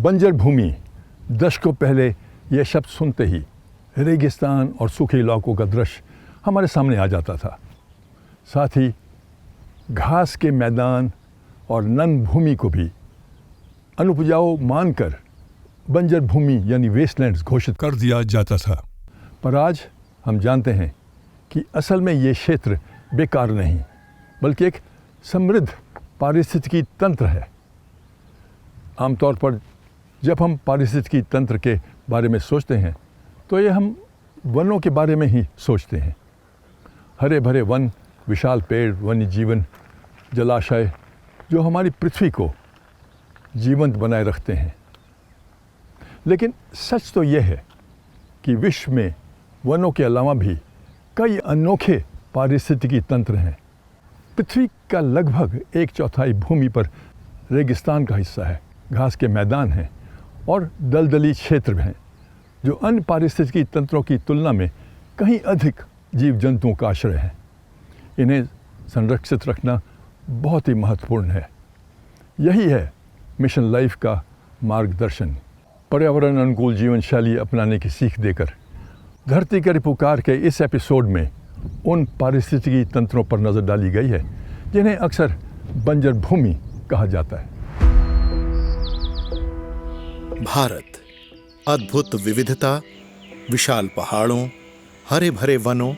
बंजर भूमि, दशकों पहले यह शब्द सुनते ही रेगिस्तान और सूखे इलाकों का दृश्य हमारे सामने आ जाता था। साथ ही घास के मैदान और नम भूमि को भी अनुपजाऊ मानकर बंजर भूमि यानी वेस्टलैंड्स घोषित कर दिया जाता था। पर आज हम जानते हैं कि असल में ये क्षेत्र बेकार नहीं, बल्कि एक समृद्ध पारिस्थितिकी तंत्र है। आमतौर पर जब हम पारिस्थितिकी तंत्र के बारे में सोचते हैं तो ये हम वनों के बारे में ही सोचते हैं। हरे भरे वन, विशाल पेड़, वन्य जीवन, जलाशय जो हमारी पृथ्वी को जीवंत बनाए रखते हैं। लेकिन सच तो यह है कि विश्व में वनों के अलावा भी कई अनोखे पारिस्थितिकी तंत्र हैं। पृथ्वी का लगभग 1/4 भूमि पर रेगिस्तान का हिस्सा है, घास के मैदान हैं और दलदली क्षेत्र हैं जो अन्य पारिस्थितिकी तंत्रों की तुलना में कहीं अधिक जीव जंतुओं का आश्रय है। इन्हें संरक्षित रखना बहुत ही महत्वपूर्ण है। यही है मिशन लाइफ का मार्गदर्शन। पर्यावरण अनुकूल जीवन शैली अपनाने की सीख देकर धरती के पुकार के इस एपिसोड में उन पारिस्थितिकी तंत्रों पर नज़र डाली गई है जिन्हें अक्सर बंजर भूमि कहा जाता है। भारत अद्भुत विविधता, विशाल पहाड़ों, हरे भरे वनों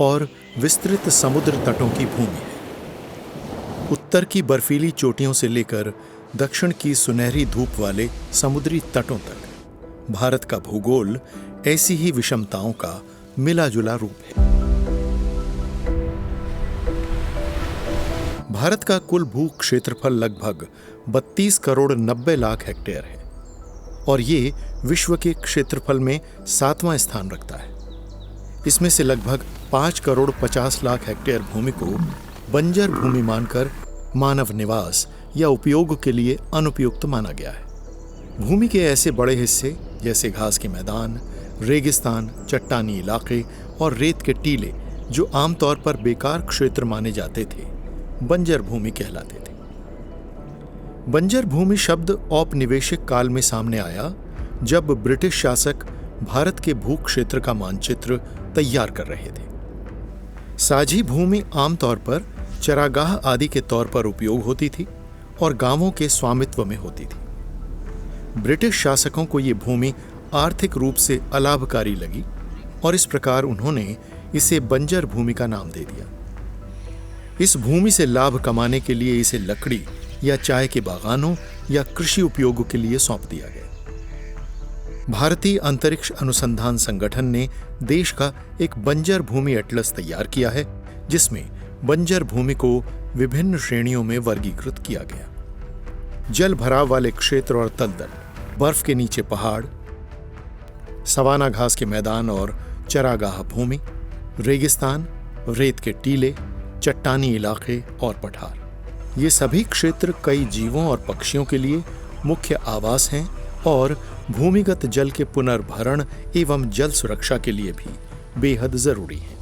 और विस्तृत समुद्र तटों की भूमि है। उत्तर की बर्फीली चोटियों से लेकर दक्षिण की सुनहरी धूप वाले समुद्री तटों तक भारत का भूगोल ऐसी ही विषमताओं का मिला जुला रूप है। भारत का कुल भू क्षेत्रफल लगभग 32 करोड़ 90 लाख हेक्टेयर है और ये विश्व के क्षेत्रफल में 7वां स्थान रखता है। इसमें से लगभग 5 करोड़ 50 लाख हेक्टेयर भूमि को बंजर भूमि मानकर मानव निवास या उपयोग के लिए अनुपयुक्त माना गया है। भूमि के ऐसे बड़े हिस्से जैसे घास के मैदान, रेगिस्तान, चट्टानी इलाके और रेत के टीले जो आमतौर पर बेकार क्षेत्र माने जाते थे, बंजर भूमि कहलाते थे। बंजर भूमि शब्द औपनिवेशिक काल में सामने आया जब ब्रिटिश शासक भारत के भू क्षेत्र का मानचित्र तैयार कर रहे थे। साझी भूमि आमतौर पर चरागाह आदि के तौर पर उपयोग होती थी और गांवों के स्वामित्व में होती थी। ब्रिटिश शासकों को ये भूमि आर्थिक रूप से अलाभकारी लगी और इस प्रकार उन्होंने इसे बंजर भूमि का नाम दे दिया। इस भूमि से लाभ कमाने के लिए इसे लकड़ी या चाय के बागानों या कृषि उपयोग के लिए सौंप दिया गया। भारतीय अंतरिक्ष अनुसंधान संगठन ने देश का एक बंजर भूमि एटलस तैयार किया है जिसमें बंजर भूमि को विभिन्न श्रेणियों में वर्गीकृत किया गया। जल भराव वाले क्षेत्र और तलदल, बर्फ के नीचे पहाड़, सवाना घास के मैदान और चरागाह भूमि, रेगिस्तान, रेत के टीले, चट्टानी इलाके और पठार, ये सभी क्षेत्र कई जीवों और पक्षियों के लिए मुख्य आवास हैं और भूमिगत जल के पुनर्भरण एवं जल सुरक्षा के लिए भी बेहद जरूरी है।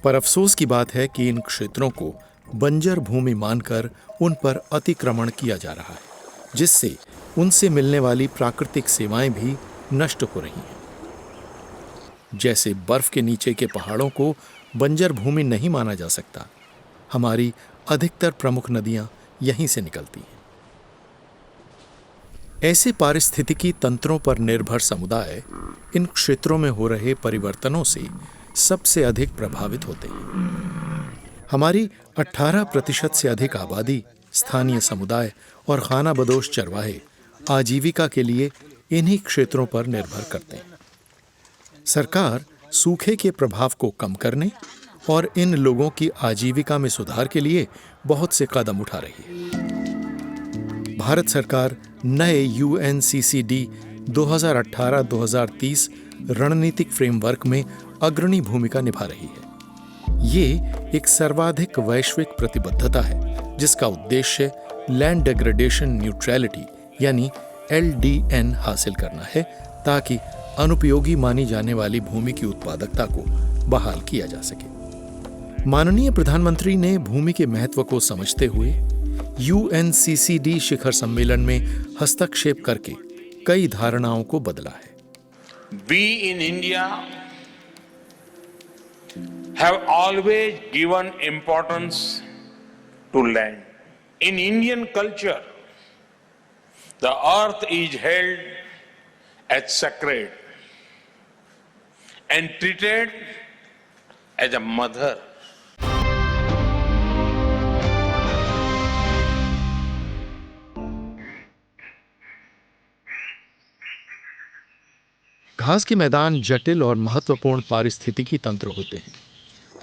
पर अफसोस की बात है कि इन क्षेत्रों को बंजर भूमि मानकर उन पर अतिक्रमण किया जा रहा है, जिससे उनसे मिलने वाली प्राकृतिक सेवाएं भी नष्ट हो रही हैं। जैसे बर्फ के नीचे के पहाड़ों को बंजर भूमि नहीं माना जा सकता, हमारी अधिकतर प्रमुख नदियां यहीं से निकलती हैं। ऐसे पारिस्थितिकी तंत्रों पर निर्भर समुदाय इन क्षेत्रों में हो रहे परिवर्तनों से सबसे अधिक प्रभावित होते हैं। हमारी 18% से अधिक आबादी, स्थानीय समुदाय और खानाबदोश चरवाहे आजीविका के लिए इन्हीं क्षेत्रों पर निर्भर करते हैं। सरकार सूखे के प्रभाव को कम करने और इन लोगों की आजीविका में सुधार के लिए बहुत से कदम उठा रही है। भारत सरकार नए UNCCD 2018-2030 रणनीतिक फ्रेमवर्क में अग्रणी भूमिका निभा रही है। ये एक सर्वाधिक वैश्विक प्रतिबद्धता है जिसका उद्देश्य लैंड डिग्रेडेशन न्यूट्रलिटी यानी LDN हासिल करना है ताकि अनुपयोगी मानी जाने वाली भूमि की उत्पादकता को बहाल किया जा सके। माननीय प्रधानमंत्री ने भूमि के महत्व को समझते हुए UNCCD शिखर सम्मेलन में हस्तक्षेप करके कई धारणाओं को बदला है। We in India have always given importance to land. In Indian culture, the earth is held as sacred and treated as a mother. घास के मैदान जटिल और महत्वपूर्ण पारिस्थितिकी तंत्र होते हैं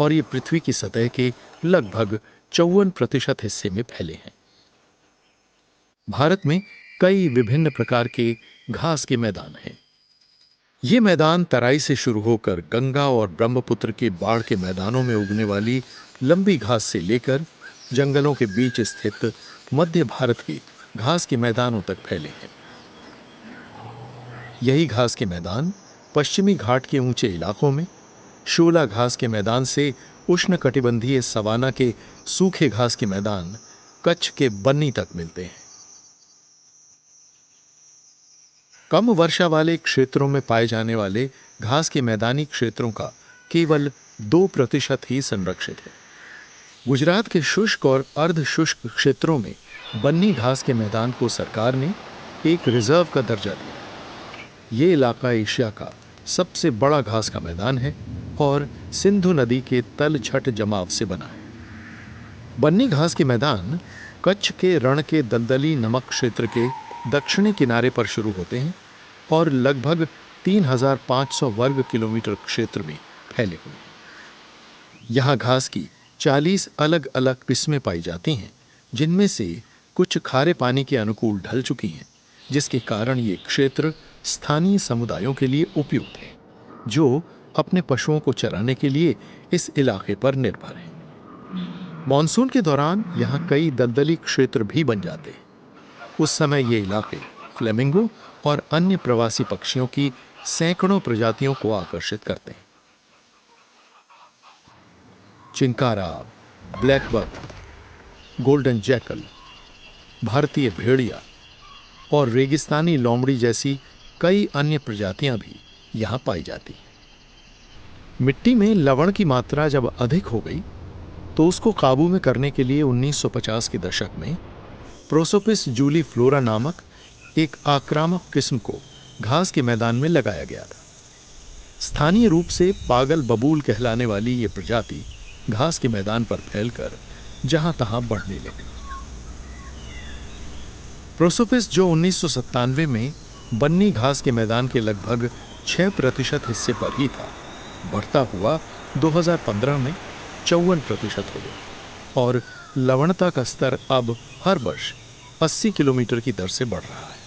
और ये पृथ्वी की सतह के लगभग 54% हिस्से में फैले हैं। भारत में कई विभिन्न प्रकार के घास के मैदान हैं। ये मैदान तराई से शुरू होकर गंगा और ब्रह्मपुत्र के बाढ़ के मैदानों में उगने वाली लंबी घास से लेकर जंगलों के बीच स्थित मध्य भारत के घास के मैदानों तक फैले हैं। यही घास के मैदान पश्चिमी घाट के ऊंचे इलाकों में, शोला घास के मैदान से उष्णकटिबंधीय सवाना के सूखे घास के मैदान कच्छ के बन्नी तक मिलते हैं। कम वर्षा वाले क्षेत्रों में पाए जाने वाले घास के मैदानी क्षेत्रों का केवल 2% ही संरक्षित है। गुजरात के शुष्क और अर्ध शुष्क क्षेत्रों में बन्नी घास के मैदान को सरकार ने एक रिजर्व का दर्जा दिया। ये इलाका एशिया का सबसे बड़ा घास का मैदान है और सिंधु नदी के तलछट जमाव से बना है। बन्नी घास के मैदान कच्छ के रण के दलदली नमक क्षेत्र के दक्षिणी किनारे पर शुरू होते हैं और लगभग 3500 वर्ग किलोमीटर क्षेत्र में फैले हुए हैं। यहाँ घास की 40 अलग अलग किस्में पाई जाती हैं, जिनमें से कुछ खारे पानी के अनुकूल ढल चुकी हैं, जिसके कारण ये क्षेत्र स्थानीय समुदायों के लिए उपयुक्त है, जो अपने पशुओं को चराने के लिए इस इलाके पर निर्भर हैं। मॉनसून के दौरान यहाँ कई दलदली क्षेत्र भी बन जाते हैं। उस समय ये इलाके फ्लेमिंगो और अन्य प्रवासी पक्षियों की सैकड़ों प्रजातियों को आकर्षित करते हैं। चिंकारा, ब्लैकबक, गोल्डन जैकल, भारतीय भेड़िया और रेगिस्तानी लोमड़ी जैसी कई अन्य प्रजातियां भी यहां पाई जाती हैं। मिट्टी में लवण की मात्रा जब अधिक हो गई तो उसको काबू में करने के लिए 1950 के दशक में प्रोसोपिस जूलीफ्लोरा नामक एक आक्रामक किस्म को घास के मैदान में लगाया गया था। स्थानीय रूप से पागल बबूल कहलाने वाली ये प्रजाति घास के मैदान पर फैलकर जहां तहां बढ़ने लगी। प्रोसोपिस जो 1997 में बन्नी घास के मैदान के लगभग 6% हिस्से पर ही था, बढ़ता हुआ 2015 में 54% हो गया और लवणता का स्तर अब हर वर्ष 80 किलोमीटर की दर से बढ़ रहा है।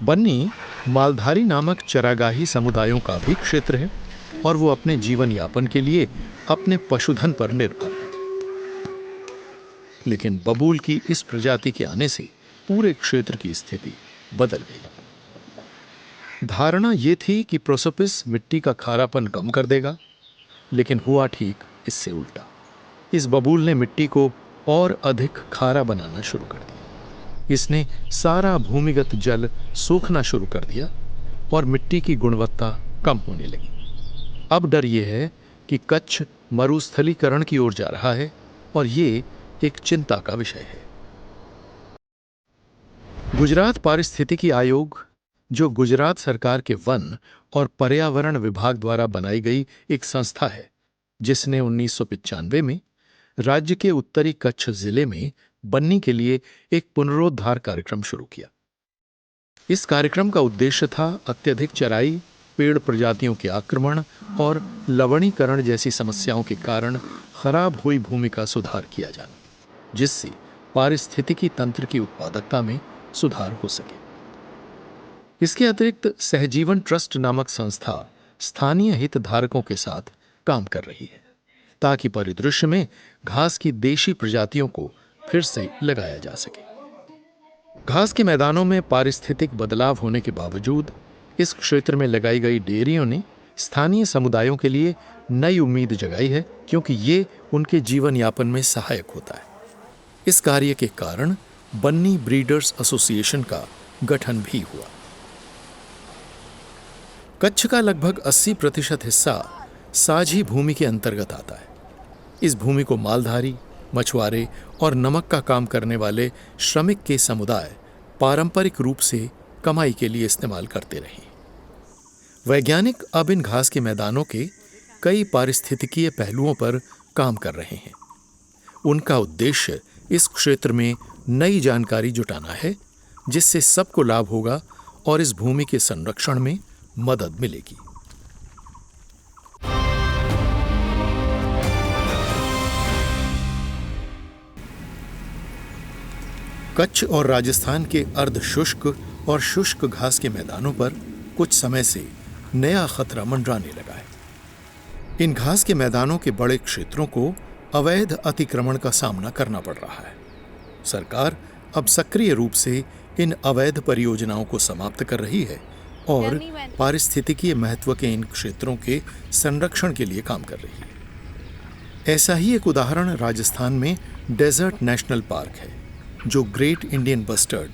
बन्नी मालधारी नामक चरागाही समुदायों का भी क्षेत्र है और वो अपने जीवन यापन के लिए अपने पशुधन पर निर्भर है। लेकिन बबूल की इस प्रजाति के आने से पूरे क्षेत्र की स्थिति बदल गई। धारणा यह थी कि प्रोसोपिस मिट्टी का खारापन कम कर देगा, लेकिन हुआ ठीक इससे उल्टा। इस बबूल ने मिट्टी को और अधिक खारा बनाना शुरू कर दिया। इसने सारा भूमिगत जल सूखना शुरू कर दिया और मिट्टी की गुणवत्ता कम होने लगी। अब डर यह है कि कच्छ मरुस्थलीकरण की ओर जा रहा है और ये एक चिंता का विषय है। गुजरात पारिस्थितिकी आयोग, जो गुजरात सरकार के वन और पर्यावरण विभाग द्वारा बनाई गई एक संस्था है, जिसने 1995 में राज्य के उत्तरी कच्छ जिले में बन्नी के लिए एक पुनरुद्धार कार्यक्रम शुरू किया। इस कार्यक्रम का उद्देश्य था अत्यधिक चराई, पेड़ प्रजातियों के आक्रमण और लवणीकरण जैसी समस्याओं के कारण खराब हुई भूमि का सुधार किया जाना, जिससे पारिस्थितिकी तंत्र की उत्पादकता में सुधार हो सके। इसके अतिरिक्त सहजीवन ट्रस्ट नामक संस्था स्थानीय हितधारकों के साथ काम कर रही है, ताकि परिदृश्य में घास की देशी प्रजातियों को फिर से लगाया जा सके। घास के मैदानों में पारिस्थितिक बदलाव होने के बावजूद इस क्षेत्र में लगाई गई डेयरियों ने स्थानीय समुदायों के लिए नई उम्मीद जगाई है, क्योंकि ये उनके जीवन यापन में सहायक होता है। इस कार्य के कारण बन्नी ब्रीडर्स एसोसिएशन का गठन भी हुआ। कच्छ का लगभग 80% हिस्सा साझी भूमि के अंतर्गत आता है। इस भूमि को मालधारी, मछुआरे और नमक का काम करने वाले श्रमिक के समुदाय पारंपरिक रूप से कमाई के लिए इस्तेमाल करते रहे। वैज्ञानिक अब इन घास के मैदानों के कई पारिस्थितिकीय पहलुओं पर काम कर रहे हैं। उनका उद्देश्य इस क्षेत्र में नई जानकारी जुटाना है, जिससे सबको लाभ होगा और इस भूमि के संरक्षण में मदद मिलेगी। कच्छ और राजस्थान के अर्ध शुष्क और शुष्क घास के मैदानों पर कुछ समय से नया खतरा मंडराने लगा है। इन घास के मैदानों के बड़े क्षेत्रों को अवैध अतिक्रमण का सामना करना पड़ रहा है। सरकार अब सक्रिय रूप से इन अवैध परियोजनाओं को समाप्त कर रही है और पारिस्थितिकीय महत्व के इन क्षेत्रों के संरक्षण के लिए काम कर रही है। ऐसा ही एक उदाहरण राजस्थान में डेजर्ट नेशनल पार्क है, जो ग्रेट इंडियन बस्टर्ड,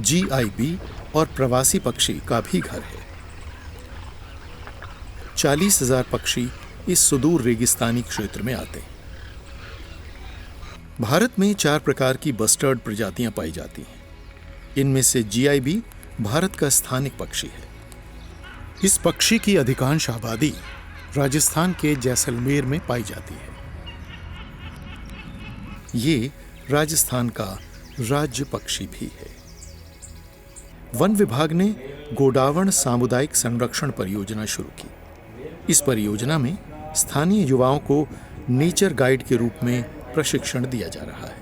GIB और प्रवासी पक्षी का भी घर है। 40,000 पक्षी इस सुदूर रेगिस्तानी क्षेत्र में आते हैं। भारत में 4 प्रकार की बस्टर्ड प्रजातियां पाई जाती हैं। इनमें से GIB भारत का स्थानिक पक्षी है। इस पक्षी की अधिकांश आबादी राजस्थान के जैसलमेर में पाई जाती है। ये राजस्थान का राज्य पक्षी भी है। वन विभाग ने गोडावण सामुदायिक संरक्षण परियोजना शुरू की। इस परियोजना में स्थानीय युवाओं को नेचर गाइड के रूप में प्रशिक्षण दिया जा रहा है।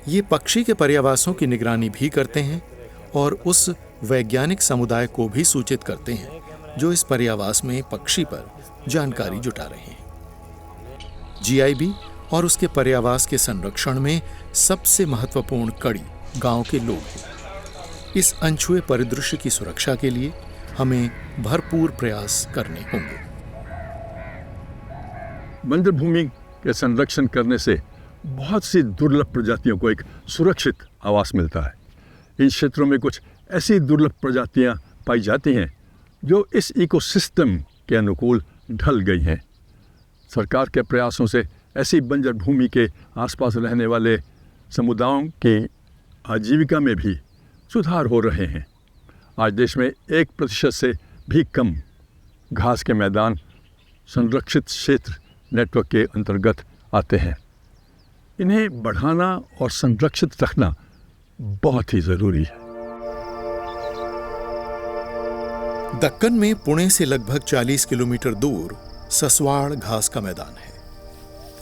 ये पक्षी के पर्यावासों की निगरानी भी करते हैं और उस वैज्ञानिक समुदाय को भी सूचित करते हैं जो इस पर्यावास में पक्षी पर जानकारी जुटा रहे हैं। GIB और उसके पर्यावास के संरक्षण में सबसे महत्वपूर्ण कड़ी गांव के लोग हैं। इस अनछुए परिदृश्य की सुरक्षा के लिए हमें भरपूर प्रयास करने होंगे। बंजर भूमि के संरक्षण करने से बहुत सी दुर्लभ प्रजातियों को एक सुरक्षित आवास मिलता है। इन क्षेत्रों में कुछ ऐसी दुर्लभ प्रजातियां पाई जाती हैं जो इस इकोसिस्टम के अनुकूल ढल गई हैं। सरकार के प्रयासों से ऐसी बंजर भूमि के आसपास रहने वाले समुदायों की आजीविका में भी सुधार हो रहे हैं। आज देश में 1% से भी कम घास के मैदान संरक्षित क्षेत्र नेटवर्क के अंतर्गत आते हैं। इन्हें बढ़ाना और संरक्षित रखना बहुत ही ज़रूरी है। दक्कन में पुणे से लगभग 40 किलोमीटर दूर ससवाड़ घास का मैदान है।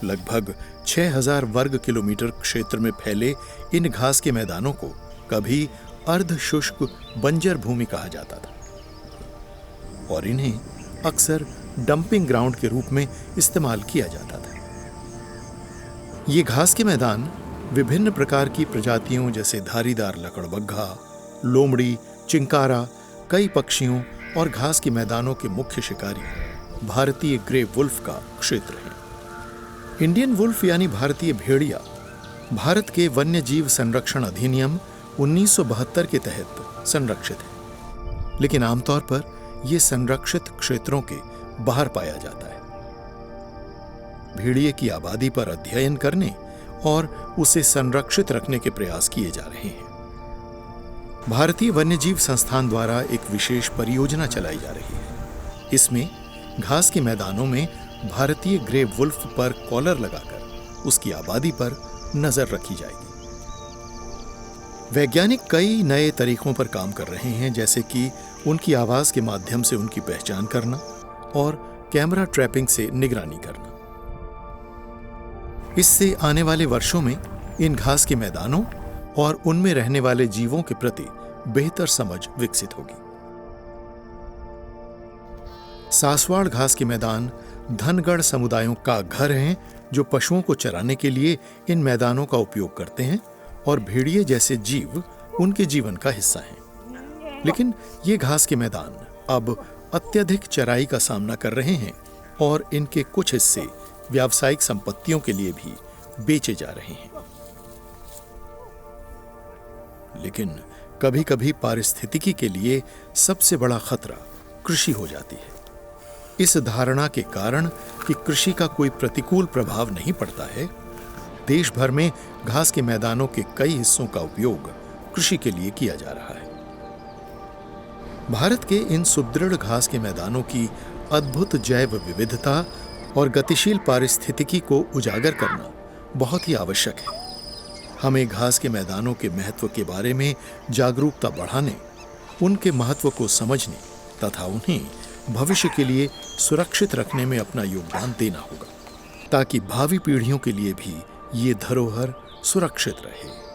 लगभग 6,000 वर्ग किलोमीटर क्षेत्र में फैले इन घास के मैदानों को कभी अर्ध शुष्क बंजर भूमि कहा जाता था और इन्हें अक्सर डंपिंग ग्राउंड के रूप में इस्तेमाल किया जाता था। ये घास के मैदान विभिन्न प्रकार की प्रजातियों जैसे धारीदार लकड़बग्घा, लोमड़ी, चिंकारा, कई पक्षियों और घास के मैदानों के मुख्य शिकारी भारतीय ग्रे वुल्फ का क्षेत्र है। इंडियन वुल्फ यानी भारतीय भेड़िया भारत के वन्य जीव संरक्षण अधिनियम 1972 के तहत संरक्षित है, लेकिन आमतौर पर यह संरक्षित क्षेत्रों के बाहर पाया जाता है। भेड़िए की आबादी पर अध्ययन करने और उसे संरक्षित रखने के प्रयास किए जा रहे हैं। भारतीय वन्यजीव संस्थान द्वारा एक विशेष परियोजना चलाई जा रही है। इसमें घास के मैदानों में भारतीय ग्रे वुल्फ पर कॉलर लगाकर उसकी आबादी पर नजर रखी जाएगी। वैज्ञानिक कई नए तरीकों पर काम कर रहे हैं, जैसे कि उनकी आवाज के माध्यम से उनकी पहचान करना और कैमरा ट्रैपिंग से निगरानी करना। इससे आने वाले वर्षों में इन घास के मैदानों और उनमें रहने वाले जीवों के प्रति बेहतर समझ विकसित होगी। सासवाड़ घास के मैदान धनगढ़ समुदायों का घर हैं, जो पशुओं को चराने के लिए इन मैदानों का उपयोग करते हैं और भेड़िए जैसे जीव उनके जीवन का हिस्सा हैं। लेकिन ये घास के मैदान अब अत्यधिक चराई का सामना कर रहे हैं और इनके कुछ हिस्से व्यावसायिक संपत्तियों के लिए भी बेचे जा रहे हैं। लेकिन कभी कभी पारिस्थितिकी के लिए सबसे बड़ा खतरा कृषि हो जाती है। इस धारणा के कारण कि कृषि का कोई प्रतिकूल प्रभाव नहीं पड़ता है, देश भर में घास के मैदानों के कई हिस्सों का उपयोग कृषि के लिए किया जा रहा है। भारत के इन सुदृढ़ घास के मैदानों की अद्भुत जैव विविधता और गतिशील पारिस्थितिकी को उजागर करना बहुत ही आवश्यक है। हमें घास के मैदानों के महत्व के बारे में जागरूकता बढ़ाने, उनके महत्व को समझने तथा उन्हें भविष्य के लिए सुरक्षित रखने में अपना योगदान देना होगा, ताकि भावी पीढ़ियों के लिए भी ये धरोहर सुरक्षित रहे।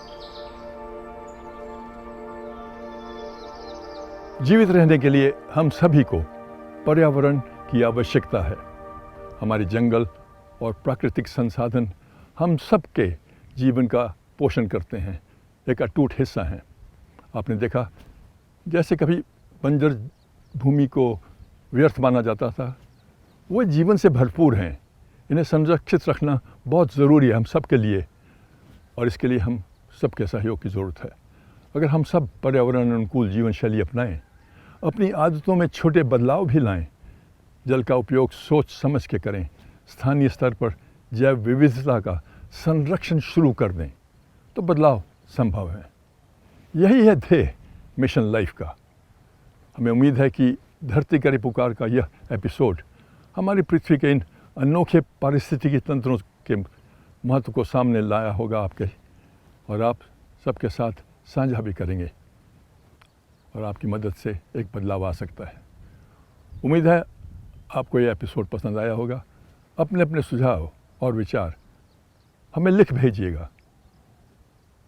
जीवित रहने के लिए हम सभी को पर्यावरण की आवश्यकता है। हमारे जंगल और प्राकृतिक संसाधन हम सबके जीवन का पोषण करते हैं, एक अटूट हिस्सा हैं। आपने देखा, जैसे कभी बंजर भूमि को व्यर्थ माना जाता था, वो जीवन से भरपूर हैं। इन्हें संरक्षित रखना बहुत ज़रूरी है हम सब के लिए, और इसके लिए हम सबके सहयोग की ज़रूरत है। अगर हम सब पर्यावरण अनुकूल जीवन शैली अपनाएं, अपनी आदतों में छोटे बदलाव भी लाएं, जल का उपयोग सोच समझ के करें, स्थानीय स्तर पर जैव विविधता का संरक्षण शुरू कर दें, तो बदलाव संभव है। यही है ध्येय मिशन लाइफ का। हमें उम्मीद है कि धरती करे पुकार का यह एपिसोड हमारी पृथ्वी के इन अनोखे पारिस्थितिकी तंत्रों के महत्व को सामने लाया होगा आपके, और आप सबके साथ साझा भी करेंगे, और आपकी मदद से एक बदलाव आ सकता है। उम्मीद है आपको यह एपिसोड पसंद आया होगा। अपने अपने सुझाव और विचार हमें लिख भेजिएगा।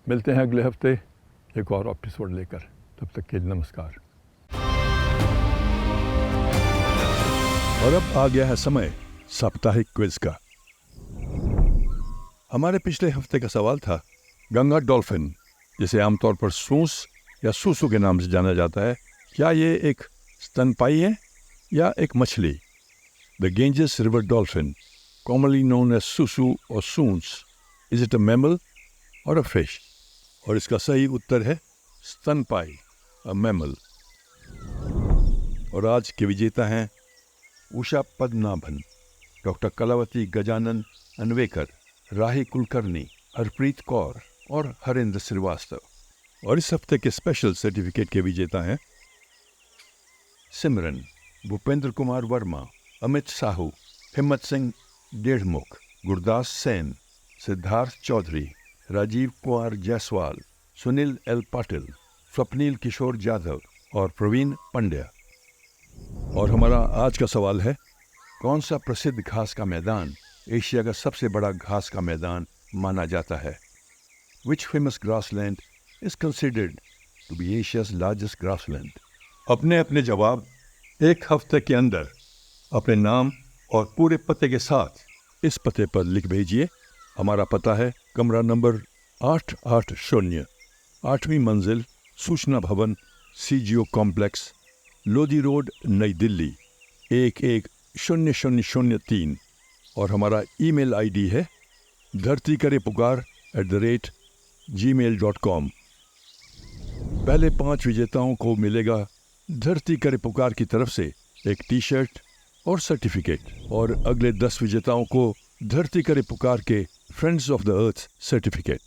मिलते हैं अगले हफ्ते एक और एपिसोड लेकर। तब तक के लिए नमस्कार। और अब आ गया है समय साप्ताहिक क्विज का। हमारे पिछले हफ्ते का सवाल था, गंगा डॉल्फिन, जिसे आमतौर पर सूस या सूसू के नाम से जाना जाता है, क्या ये एक स्तनपायी है या एक मछली? The Ganges river dolphin, commonly known as सुसु और सूंस, इज इट अ मैमल और अ फिश? और इसका सही उत्तर है स्तनपायी, अ मैमल। और आज के विजेता हैं उषा पद्मनाभन, डॉक्टर कलावती गजानन अनवेकर, राही कुलकर्णी, हरप्रीत कौर और हरेंद्र श्रीवास्तव। और इस हफ्ते के स्पेशल सर्टिफिकेट के विजेता हैं सिमरन, भूपेंद्र कुमार वर्मा, अमित साहू, हिम्मत सिंह डेढ़मुख, गुरदास सेन, सिद्धार्थ चौधरी, राजीव कुमार जायसवाल, सुनील एल पाटिल, स्वप्नील किशोर जाधव और प्रवीण पंड्या। और हमारा आज का सवाल है, कौन सा प्रसिद्ध घास का मैदान एशिया का सबसे बड़ा घास का मैदान माना जाता है? Which famous grassland is considered to be Asia's largest grassland? अपने अपने जवाब एक हफ्ते के अंदर अपने नाम और पूरे पते के साथ इस पते पर लिख भेजिए। हमारा पता है कमरा नंबर 880, 8वीं मंजिल, सूचना भवन, CGO कॉम्प्लेक्स, लोधी रोड, नई दिल्ली 110003। और हमारा ईमेल आईडी है dhartikarepukaar@gmail.com। पहले 5 विजेताओं को मिलेगा धरती करे पुकार की तरफ से एक टी-शर्ट और सर्टिफिकेट, और अगले 10 विजेताओं को धरती करे पुकार के friends of the earth certificate.